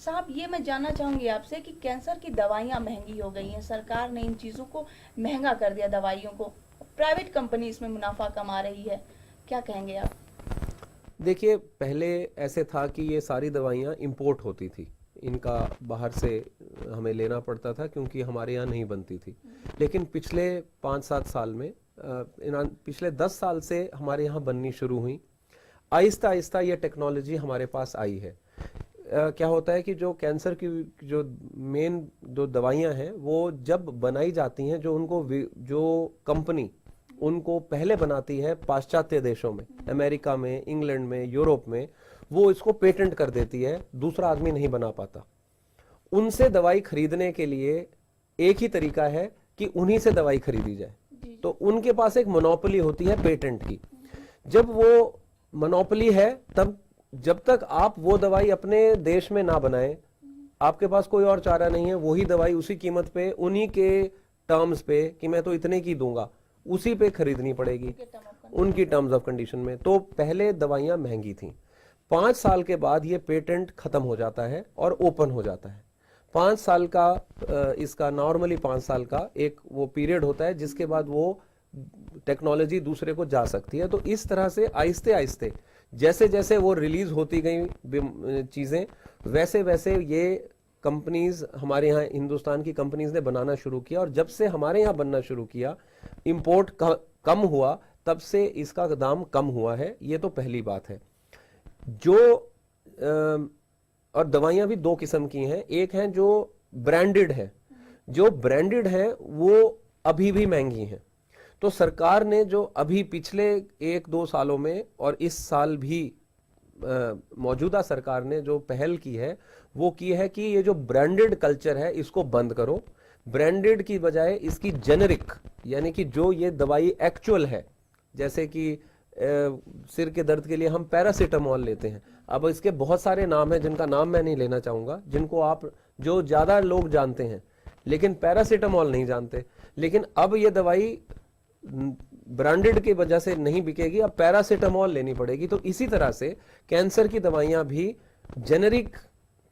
साहब, ये मैं जानना चाहूंगी आपसे कि कैंसर की दवाइयाँ महंगी हो गई हैं, सरकार ने इन चीज़ों को महंगा कर दिया दवाइयों को, प्राइवेट कंपनी इसमें मुनाफा कमा रही है, क्या कहेंगे आप? देखिए, पहले ऐसे था कि ये सारी दवाइयाँ इंपोर्ट होती थी। इनका बाहर से हमें लेना पड़ता था क्योंकि हमारे यहाँ नहीं बनती थी। लेकिन पिछले 5-7 साल में पिछले 10 साल से हमारे यहाँ बननी शुरू हुई। आहिस्ता आहिस्ता ये टेक्नोलॉजी हमारे पास आई है। क्या होता है कि जो कैंसर की जो मेन जो दवाइयाँ हैं वो जब बनाई जाती हैं, जो कंपनी उनको पहले बनाती है पाश्चात्य देशों में, अमेरिका में, इंग्लैंड में, यूरोप में, वो इसको पेटेंट कर देती है, दूसरा आदमी नहीं बना पाता। उनसे दवाई खरीदने के लिए एक ही तरीका है कि उन्हीं से दवाई खरीदी जाए। तो उनके पास एक मोनोपोली होती है पेटेंट की। जब वो मोनोपोली है, तब जब तक आप वो दवाई अपने देश में ना बनाए, आपके पास कोई और चारा नहीं है। वही दवाई उसी कीमत पे, उन्हीं के टर्म्स पे, कि मैं तो इतने की दूंगा, उसी पे खरीदनी पड़ेगी, उनकी टर्म्स ऑफ कंडीशन में। तो पहले दवाइयां महंगी थी। 5 साल के बाद ये पेटेंट खत्म हो जाता है और ओपन हो जाता है। 5 साल का इसका नॉर्मली 5 साल का एक वो पीरियड होता है जिसके बाद वो टेक्नोलॉजी दूसरे को जा सकती है। तो इस तरह से आहिस्ते आहिस्ते जैसे जैसे वो रिलीज होती गई चीजें, वैसे वैसे ये कंपनीज हमारे यहाँ, हिंदुस्तान की कंपनीज ने बनाना शुरू किया। और जब से हमारे यहाँ बनना शुरू किया, इंपोर्ट कम हुआ, तब से इसका दाम कम हुआ है। ये तो पहली बात है। और दवाइयां भी दो किस्म की हैं। एक है जो ब्रांडेड है, जो ब्रांडेड है वो अभी भी महंगी हैं। तो सरकार ने जो अभी पिछले 1-2 सालों में और इस साल भी मौजूदा सरकार ने जो पहल की है, वो की है कि ये जो ब्रांडेड कल्चर है इसको बंद करो। ब्रांडेड की बजाय इसकी जेनेरिक, यानी कि जो ये दवाई एक्चुअल है, जैसे कि सिर के दर्द के लिए हम पैरासीटामोल लेते हैं। अब इसके बहुत सारे नाम हैं जिनका नाम मैं नहीं लेना चाहूंगा, जिनको आप, जो ज्यादा लोग जानते हैं, लेकिन पैरासीटामोल नहीं जानते। लेकिन अब ये दवाई ब्रांडेड की वजह से नहीं बिकेगी, अब पैरासीटामोल लेनी पड़ेगी। तो इसी तरह से कैंसर की दवाइयां भी जेनेरिक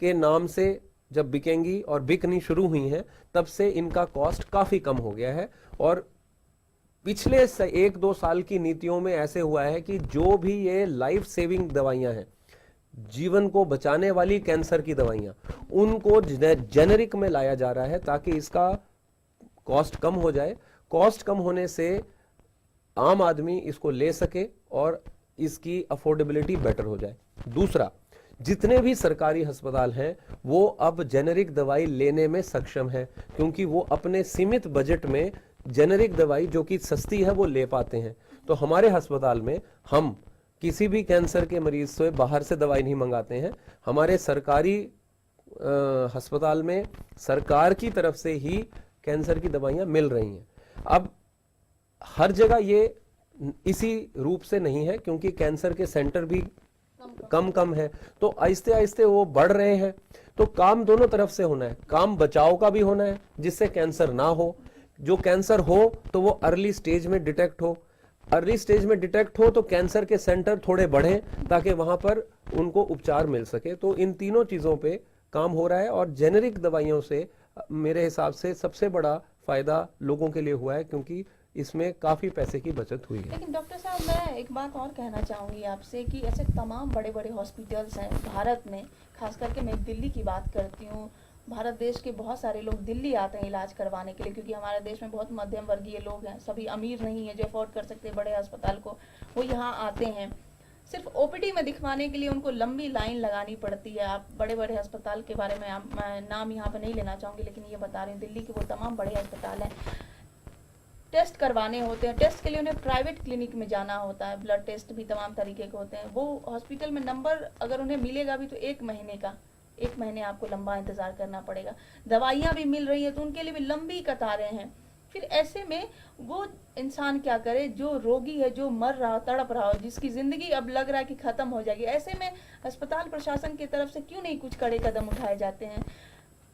के नाम से जब बिकेंगी और बिकनी शुरू हुई हैं, तब से इनका कॉस्ट काफी कम हो गया है। और पिछले 1-2 साल की नीतियों में ऐसे हुआ है कि जो भी ये लाइफ सेविंग दवाइयां हैं, जीवन को बचाने वाली कैंसर की दवाइयां, उनको जेनेरिक में लाया जा रहा है ताकि इसका कॉस्ट कम हो जाए। कॉस्ट कम होने से आम आदमी इसको ले सके और इसकी अफोर्डेबिलिटी बेटर हो जाए। दूसरा, जितने भी सरकारी अस्पताल हैं वो अब जेनेरिक दवाई लेने में सक्षम है, क्योंकि वो अपने सीमित बजट में जेनेरिक दवाई जो कि सस्ती है वो ले पाते हैं। तो हमारे अस्पताल में हम किसी भी कैंसर के मरीज से बाहर से दवाई नहीं मंगाते हैं। हमारे सरकारी अस्पताल में सरकार की तरफ से ही कैंसर की दवाइयां मिल रही हैं। अब हर जगह ये इसी रूप से नहीं है, क्योंकि कैंसर के सेंटर भी कम है। तो आहिस्ते आहिस्ते वो बढ़ रहे हैं। तो काम दोनों तरफ से होना है। काम बचाव का भी होना है, जिससे कैंसर ना हो। जो कैंसर हो तो वो अर्ली स्टेज में डिटेक्ट हो। अर्ली स्टेज में डिटेक्ट हो तो कैंसर के सेंटर थोड़े बढ़ें ताकि वहां पर उनको उपचार मिल सके। तो इन तीनों चीजों पे काम हो रहा है। और जेनेरिक दवाइयों से मेरे हिसाब से सबसे बड़ा फायदा लोगों के लिए हुआ है, क्योंकि इसमें काफी पैसे की बचत हुई है। लेकिन डॉक्टर साहब, मैं एक बात और कहना चाहूँगी आपसे कि ऐसे तमाम बड़े बड़े हॉस्पिटल्स हैं भारत में, खास करके मैं दिल्ली की बात करती हूँ। भारत देश के बहुत सारे लोग दिल्ली आते हैं इलाज करवाने के लिए, क्योंकि हमारे देश में बहुत मध्यम वर्गीय लोग हैं, सभी अमीर नहीं है जो अफोर्ड कर सकते बड़े अस्पताल को, वो यहाँ आते हैं। सिर्फ ओपीडी में दिखवाने के लिए उनको लंबी लाइन लगानी पड़ती है। आप बड़े बड़े अस्पताल के बारे में मैं नाम यहाँ पर नहीं लेना चाहूँगी, लेकिन ये बता रही हूँ दिल्ली के वो तमाम बड़े अस्पताल हैं। टेस्ट करवाने होते हैं, टेस्ट के लिए उन्हें प्राइवेट क्लिनिक में जाना होता है, ब्लड टेस्ट भी तमाम तरीके के होते हैं। वो हॉस्पिटल में नंबर अगर उन्हें मिलेगा भी तो 1 महीने आपको लंबा इंतजार करना पड़ेगा। दवाइयाँ भी मिल रही है तो उनके लिए भी लंबी कतारें हैं। फिर ऐसे में वो इंसान क्या करे जो रोगी है, जो मर रहा हो, तड़प रहा हो, जिसकी जिंदगी अब लग रहा है कि खत्म हो जाएगी। ऐसे में अस्पताल प्रशासन की तरफ से क्यों नहीं कुछ कड़े कदम उठाए जाते हैं?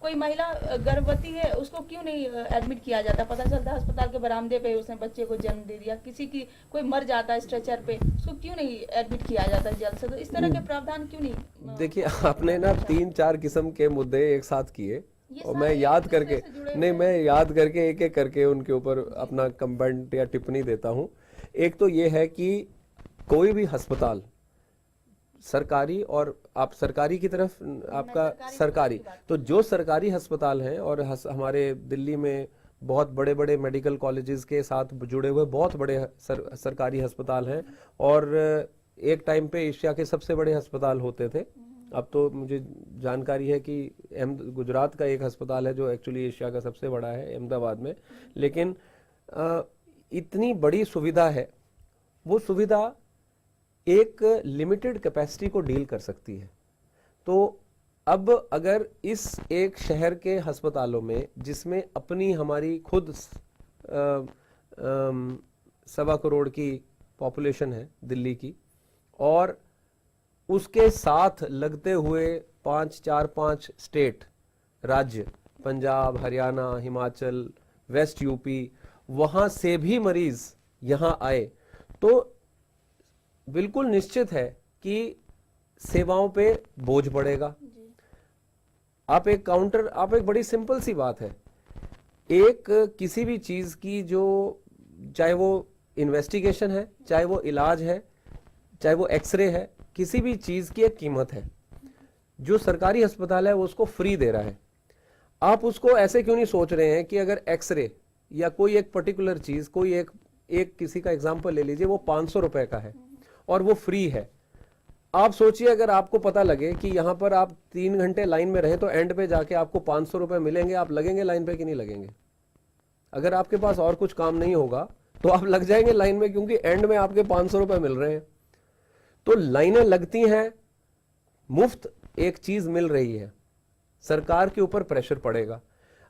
कोई महिला गर्भवती है, उसको क्यों नहीं एडमिट किया जाता? पता चलता है अस्पताल के बरामदे पे उसने बच्चे को जन्म दे दिया। किसी की कोई मर जाता है स्ट्रेचर पे, उसको क्यों नहीं एडमिट किया जाता जल्द से? तो इस तरह के प्रावधान क्यों नहीं देखिए, आपने ना 3-4 किस्म के मुद्दे एक साथ किए, ये और सारे मैं एक याद दूसरे करके से जुड़े नहीं, हुए मैं याद करके एक एक करके उनके ऊपर अपना कमेंट या टिप्पणी देता हूँ। एक तो ये है कि कोई भी अस्पताल सरकारी, और आप सरकारी की तरफ आपका सरकारी, तो जो सरकारी अस्पताल हैं और हमारे दिल्ली में बहुत बड़े बड़े मेडिकल कॉलेजेस के साथ जुड़े हुए बहुत बड़े सरकारी अस्पताल हैं, और एक टाइम पे एशिया के सबसे बड़े अस्पताल होते थे। अब तो मुझे जानकारी है कि गुजरात का एक अस्पताल है जो एक्चुअली एशिया का सबसे बड़ा है, अहमदाबाद में। लेकिन इतनी बड़ी सुविधा है, वो सुविधा एक लिमिटेड कैपेसिटी को डील कर सकती है। तो अब अगर इस एक शहर के अस्पतालों में, जिसमें अपनी हमारी खुद 1.25 करोड़ की पॉपुलेशन है दिल्ली की, और उसके साथ लगते हुए 4-5 स्टेट, राज्य, पंजाब, हरियाणा, हिमाचल, वेस्ट यूपी, वहां से भी मरीज यहां आए, तो बिल्कुल निश्चित है कि सेवाओं पे बोझ पड़ेगा। आप एक बड़ी सिंपल सी बात है, एक किसी भी चीज की, जो चाहे वो इन्वेस्टिगेशन है, चाहे वो इलाज है, चाहे वो एक्सरे है, किसी भी चीज की एक कीमत है। जो सरकारी अस्पताल है वो उसको फ्री दे रहा है। आप उसको ऐसे क्यों नहीं सोच रहे हैं कि अगर एक्सरे या कोई एक पर्टिकुलर चीज, कोई एक किसी का एग्जांपल ले लीजिए, वो 500 रुपए का है और वो फ्री है। आप सोचिए, अगर आपको पता लगे कि यहां पर आप 3 घंटे लाइन में रहे तो एंड पे जाके आपको 500 रुपए मिलेंगे, आप लगेंगे लाइन पे कि नहीं लगेंगे? अगर आपके पास और कुछ काम नहीं होगा तो आप लग जाएंगे लाइन में, क्योंकि एंड में आपके 500 रुपए मिल रहे हैं। तो लाइनें लगती हैं, मुफ्त एक चीज मिल रही है, सरकार के ऊपर प्रेशर पड़ेगा।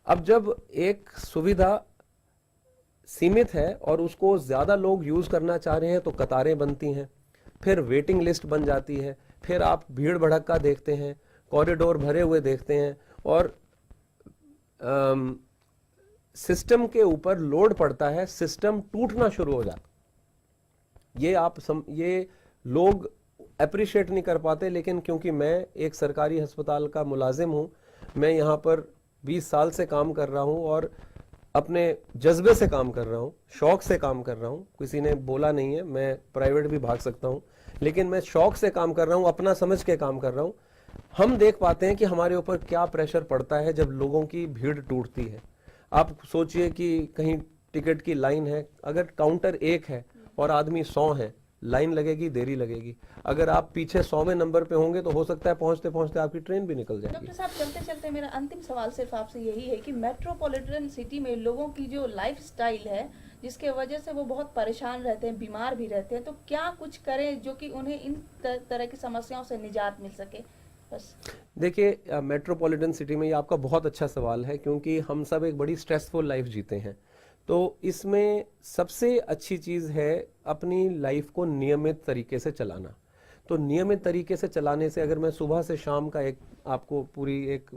अब जब एक सुविधा सीमित है और उसको ज्यादा लोग यूज करना चाह रहे हैं तो कतारें बनती हैं, फिर वेटिंग लिस्ट बन जाती है, फिर आप भीड़ भड़क्का देखते हैं, कॉरिडोर भरे हुए देखते हैं, और सिस्टम के ऊपर लोड पड़ता है, सिस्टम टूटना शुरू हो जाता। ये लोग अप्रिशिएट नहीं कर पाते, लेकिन क्योंकि मैं एक सरकारी अस्पताल का मुलाजिम हूं, मैं यहाँ पर 20 साल से काम कर रहा हूं और अपने जज्बे से काम कर रहा हूं, शौक से काम कर रहा हूं। किसी ने बोला नहीं है, मैं प्राइवेट भी भाग सकता हूं, लेकिन मैं शौक से काम कर रहा हूं, अपना समझ के काम कर रहा हूं। हम देख पाते हैं कि हमारे ऊपर क्या प्रेशर पड़ता है जब लोगों की भीड़ टूटती है। आप सोचिए कि कहीं टिकट की लाइन है, अगर काउंटर 1 है और आदमी 100 है, लाइन लगेगी, देरी लगेगी। अगर आप पीछे 100वें नंबर पे होंगे तो हो सकता है पहुंचते पहुंचते आपकी ट्रेन भी निकल जाएगी। डॉक्टर साहब, चलते चलते मेरा अंतिम सवाल सिर्फ आपसे यही है कि मेट्रोपॉलिटन सिटी में लोगों की जो लाइफस्टाइल है, जिसके वजह से वो बहुत परेशान रहते हैं, बीमार भी रहते हैं, तो क्या कुछ करें जो कि उन्हें इन तरह की समस्याओं से निजात मिल सके? बस देखिए, मेट्रोपॉलिटन सिटी में ये आपका बहुत अच्छा सवाल है, क्योंकि हम सब एक बड़ी स्ट्रेसफुल लाइफ जीते हैं। तो इसमें सबसे अच्छी चीज़ है अपनी लाइफ को नियमित तरीके से चलाना। तो नियमित तरीके से चलाने से, अगर मैं सुबह से शाम का एक आपको पूरी एक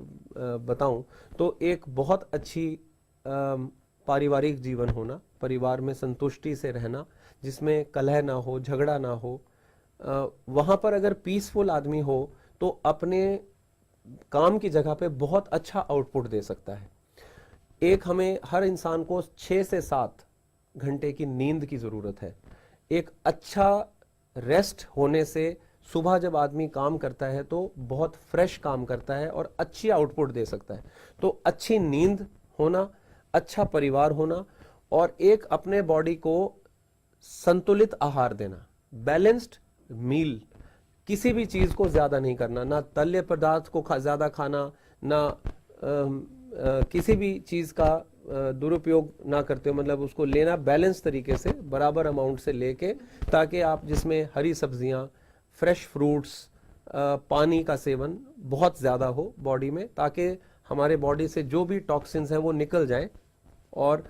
बताऊं, तो एक बहुत अच्छी पारिवारिक जीवन होना, परिवार में संतुष्टि से रहना, जिसमें कलह ना हो, झगड़ा ना हो, वहाँ पर अगर पीसफुल आदमी हो तो अपने काम की जगह पे बहुत अच्छा आउटपुट दे सकता है। हमें हर इंसान को 6 से 7 घंटे की नींद की ज़रूरत है। एक अच्छा रेस्ट होने से सुबह जब आदमी काम करता है तो बहुत फ्रेश काम करता है और अच्छी आउटपुट दे सकता है। तो अच्छी नींद होना, अच्छा परिवार होना, और एक अपने बॉडी को संतुलित आहार देना, बैलेंस्ड मील, किसी भी चीज़ को ज़्यादा नहीं करना, ना तल्य पदार्थ को ज़्यादा खाना, ना किसी भी चीज़ का दुरुपयोग ना करते हो, मतलब उसको लेना बैलेंस तरीके से, बराबर अमाउंट से लेके, ताकि आप जिसमें हरी सब्जियां, फ्रेश फ्रूट्स, पानी का सेवन बहुत ज़्यादा हो बॉडी में, ताकि हमारे बॉडी से जो भी टॉक्सिन्स हैं वो निकल जाएं, और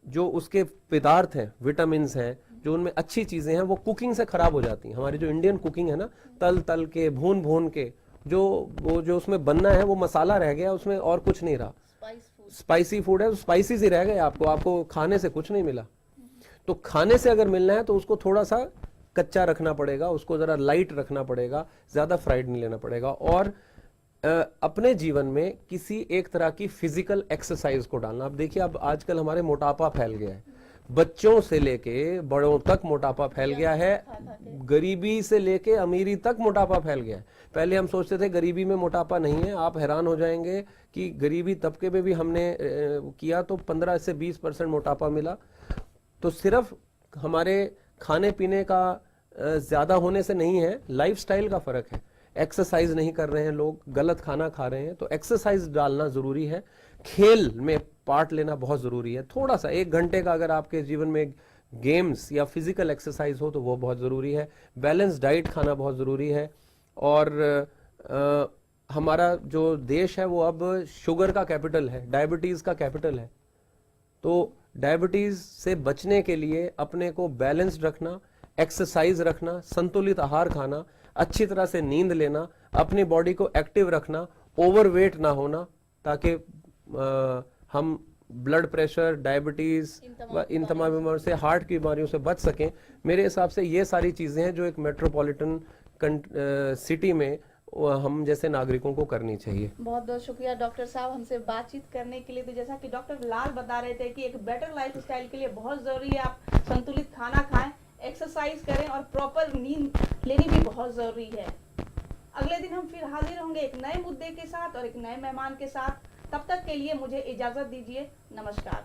जो उसके पदार्थ हैं, विटामिन्स हैं, जो उनमें अच्छी चीज़ें हैं, वो कुकिंग से ख़राब हो जाती हैं। हमारी जो इंडियन कुकिंग है ना, तल तल के, भून भून के, जो वो जो उसमें बनना है वो मसाला रह गया, उसमें और कुछ नहीं रहा। Spice food. स्पाइसी फूड है, स्पाइसीज ही रह गए, आपको खाने से कुछ नहीं मिला। तो खाने से अगर मिलना है तो उसको थोड़ा सा कच्चा रखना पड़ेगा, उसको जरा लाइट रखना पड़ेगा, ज्यादा फ्राइड नहीं लेना पड़ेगा। और अपने जीवन में किसी एक तरह की फिजिकल एक्सरसाइज को डालना। अब देखिए, अब आजकल हमारे मोटापा फैल गया है, बच्चों से लेके बड़ों तक मोटापा फैल गया है, गरीबी से लेके अमीरी तक मोटापा फैल गया है। पहले हम सोचते थे गरीबी में मोटापा नहीं है, आप हैरान हो जाएंगे कि गरीबी तबके में भी हमने किया तो 15 से 20% मोटापा मिला। तो सिर्फ हमारे खाने पीने का ज्यादा होने से नहीं है, लाइफस्टाइल का फर्क है। एक्सरसाइज नहीं कर रहे हैं लोग, गलत खाना खा रहे हैं, तो एक्सरसाइज डालना जरूरी है। खेल में पार्ट लेना बहुत जरूरी है। थोड़ा सा 1 घंटे का अगर आपके जीवन में गेम्स या फिजिकल एक्सरसाइज हो तो वो बहुत जरूरी है। बैलेंस डाइट खाना बहुत जरूरी है। और हमारा जो देश है वो अब शुगर का कैपिटल है, डायबिटीज का कैपिटल है। तो डायबिटीज से बचने के लिए अपने को बैलेंस्ड रखना, एक्सरसाइज रखना, संतुलित आहार खाना, अच्छी तरह से नींद लेना, अपनी बॉडी को एक्टिव रखना, ओवरवेट ना होना, ताकि हम ब्लड प्रेशर, डायबिटीज व इन तमाम बीमारियों से, हार्ट की बीमारियों से बच सकें। मेरे हिसाब से ये सारी चीजें हैं जो एक मेट्रोपॉलिटन सिटी में हम जैसे नागरिकों को करनी चाहिए। बहुत बहुत शुक्रिया डॉक्टर साहब हमसे बातचीत करने के लिए। तो जैसा कि डॉक्टर लाल बता रहे थे कि एक बेटर लाइफस्टाइल के लिए बहुत जरूरी है आप संतुलित खाना खाएं, एक्सरसाइज करें और प्रॉपर नींद लेनी भी बहुत जरूरी है। अगले दिन हम फिर हाजिर होंगे एक नए मुद्दे के साथ और एक नए मेहमान के साथ। तब तक के लिए मुझे इजाजत दीजिए। नमस्कार।